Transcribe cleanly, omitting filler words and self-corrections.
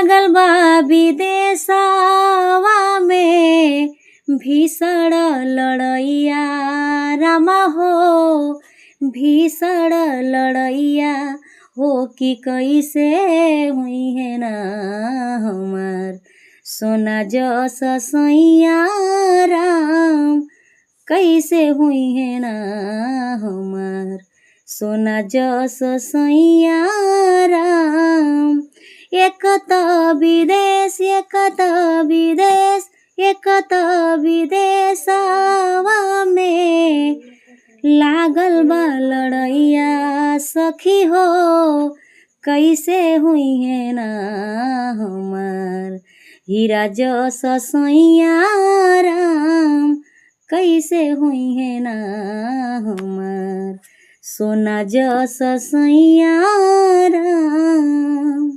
लागल बा विदेशवा में भीषण लड़ैया रामा हो, भीषण लड़ैया हो कि कैसे हुई है ना हमार सोना जस सैया राम, कैसे हुई है ना हमार सोना जस सैया राम। एक त विदेश एक त विदेश एक त विदेशवा में लागल बा लड़ैया सखी हो, कैसे हुई है ना हमार हीरा जस सैया राम, कैसे हुई है ना हमार सोना जस सैया राम।